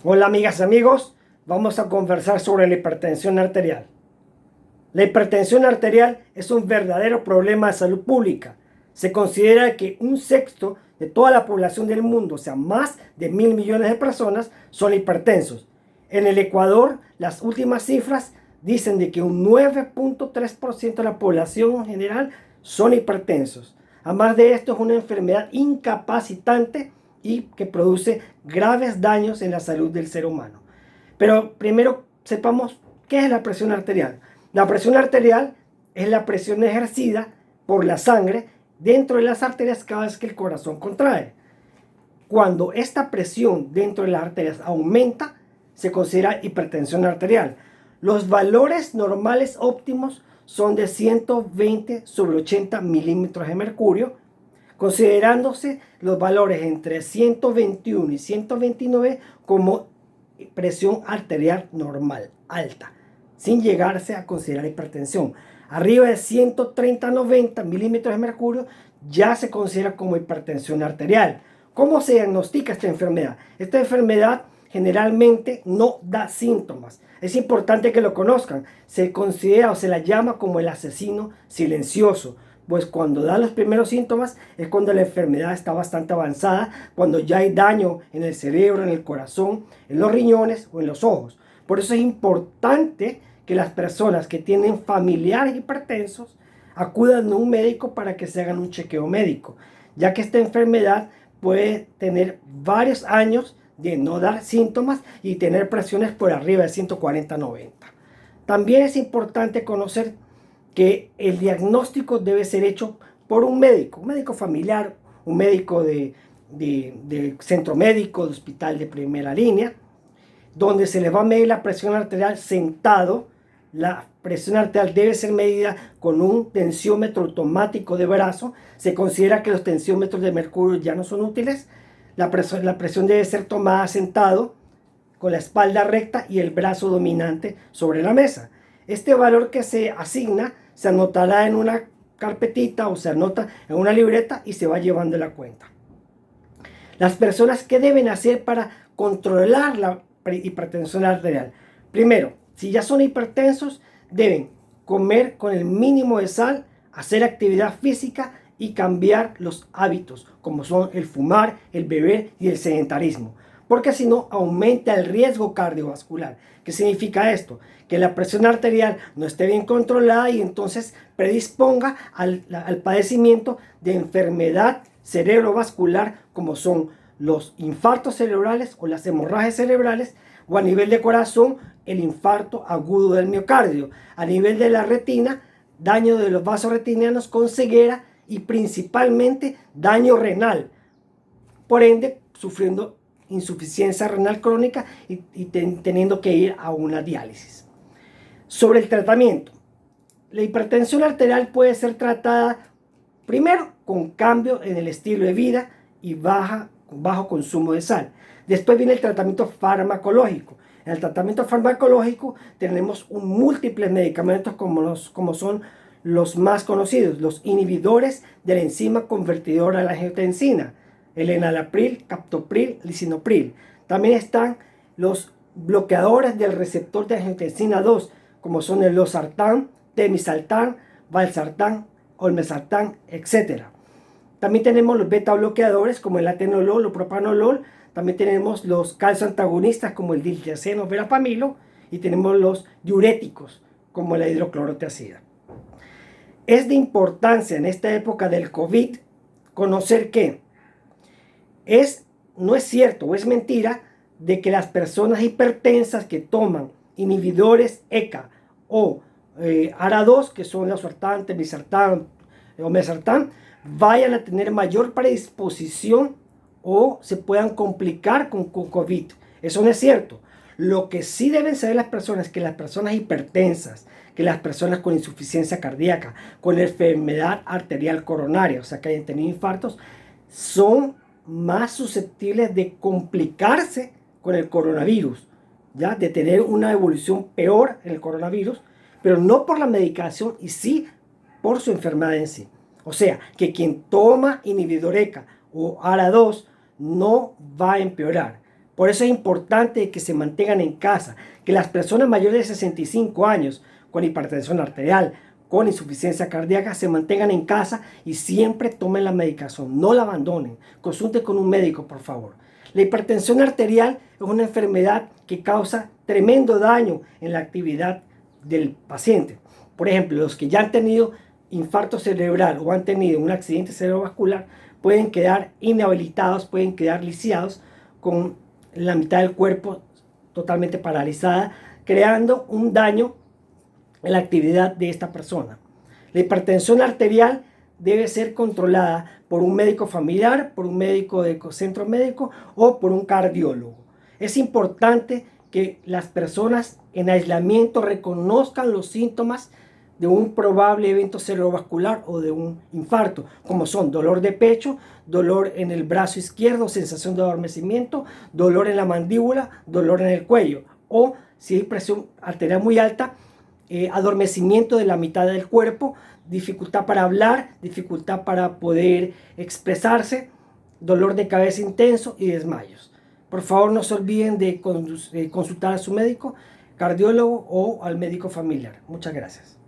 Hola amigas y amigos, vamos a conversar sobre la hipertensión arterial. La hipertensión arterial es un verdadero problema de salud pública. Se considera que un sexto de toda la población del mundo, o sea, más de 1.000 millones de personas, son hipertensos. En el Ecuador, las últimas cifras dicen de que un 9,3% de la población en general son hipertensos. Además de esto, es una enfermedad incapacitante y que produce graves daños en la salud del ser humano. Pero primero sepamos qué es la presión arterial. La presión arterial es la presión ejercida por la sangre dentro de las arterias cada vez que el corazón contrae. Cuando esta presión dentro de las arterias aumenta, se considera hipertensión arterial. Los valores normales óptimos son de 120/80 milímetros de mercurio, considerándose los valores entre 121 y 129 como presión arterial normal, alta, sin llegarse a considerar hipertensión. Arriba de 130/90 milímetros de mercurio ya se considera como hipertensión arterial. ¿Cómo se diagnostica esta enfermedad? Esta enfermedad generalmente no da síntomas. Es importante que lo conozcan. Se considera o se la llama como el asesino silencioso. Pues cuando da los primeros síntomas es cuando la enfermedad está bastante avanzada, cuando ya hay daño en el cerebro, en el corazón, en los riñones o en los ojos. Por eso es importante que las personas que tienen familiares hipertensos acudan a un médico para que se hagan un chequeo médico, ya que esta enfermedad puede tener varios años de no dar síntomas y tener presiones por arriba de 140/90. También es importante conocer que el diagnóstico debe ser hecho por un médico familiar, un médico de centro médico, de hospital de primera línea, donde se les va a medir la presión arterial sentado. La presión arterial debe ser medida con un tensiómetro automático de brazo. Se considera que los tensiómetros de mercurio ya no son útiles. La presión debe ser tomada sentado, con la espalda recta y el brazo dominante sobre la mesa. Este valor que se asigna se anotará en una carpetita o se anota en una libreta y se va llevando la cuenta. Las personas, ¿qué deben hacer para controlar la hipertensión arterial? Primero, si ya son hipertensos, deben comer con el mínimo de sal, hacer actividad física y cambiar los hábitos, como son el fumar, el beber y el sedentarismo, porque si no aumenta el riesgo cardiovascular. ¿Qué significa esto? Que la presión arterial no esté bien controlada y entonces predisponga al padecimiento de enfermedad cerebrovascular, como son los infartos cerebrales o las hemorragias cerebrales, o a nivel de corazón, el infarto agudo del miocardio, a nivel de la retina, daño de los vasos retinianos con ceguera y principalmente daño renal, por ende sufriendo insuficiencia renal crónica y teniendo que ir a una diálisis. Sobre el tratamiento, la hipertensión arterial puede ser tratada primero con cambio en el estilo de vida y bajo consumo de sal. Después viene el tratamiento farmacológico. En el tratamiento farmacológico tenemos múltiples medicamentos como son los más conocidos, los inhibidores de la enzima convertidora a la angiotensina, el enalapril, captopril, lisinopril. También están los bloqueadores del receptor de angiotensina 2, como son el losartán, temizaltán, valsartán, olmesartán, etc. También tenemos los beta bloqueadores como el atenolol o propanolol. También tenemos los calcio antagonistas como el diltiazem o verapamilo. Y tenemos los diuréticos como la hidroclorotiazida. Es de importancia en esta época del COVID conocer que no es cierto o es mentira de que las personas hipertensas que toman inhibidores ECA o ARA2, que son losartán, temizaltán o mesartán, vayan a tener mayor predisposición o se puedan complicar con COVID. Eso no es cierto. Lo que sí deben saber las personas es que las personas hipertensas, que las personas con insuficiencia cardíaca, con enfermedad arterial coronaria, o sea que hayan tenido infartos, son más susceptibles de complicarse con el coronavirus, ¿ya? De tener una evolución peor en el coronavirus, pero no por la medicación y sí por su enfermedad en sí. O sea, que quien toma inhibidor ECA o ARA2 no va a empeorar. Por eso es importante que se mantengan en casa, que las personas mayores de 65 años con hipertensión arterial, con insuficiencia cardíaca, se mantengan en casa y siempre tomen la medicación, no la abandonen. Consulte con un médico, por favor. La hipertensión arterial es una enfermedad que causa tremendo daño en la actividad del paciente. Por ejemplo, los que ya han tenido infarto cerebral o han tenido un accidente cerebrovascular pueden quedar inhabilitados, pueden quedar lisiados con la mitad del cuerpo totalmente paralizada, creando un daño en la actividad de esta persona. La hipertensión arterial debe ser controlada por un médico familiar, por un médico de centro médico o por un cardiólogo. Es importante que las personas en aislamiento reconozcan los síntomas de un probable evento cerebrovascular o de un infarto, como son dolor de pecho, dolor en el brazo izquierdo, sensación de adormecimiento, dolor en la mandíbula, dolor en el cuello, o si hay presión arterial muy alta, adormecimiento de la mitad del cuerpo, dificultad para hablar, dificultad para poder expresarse, dolor de cabeza intenso y desmayos. Por favor, no se olviden de consultar a su médico, cardiólogo o al médico familiar. Muchas gracias.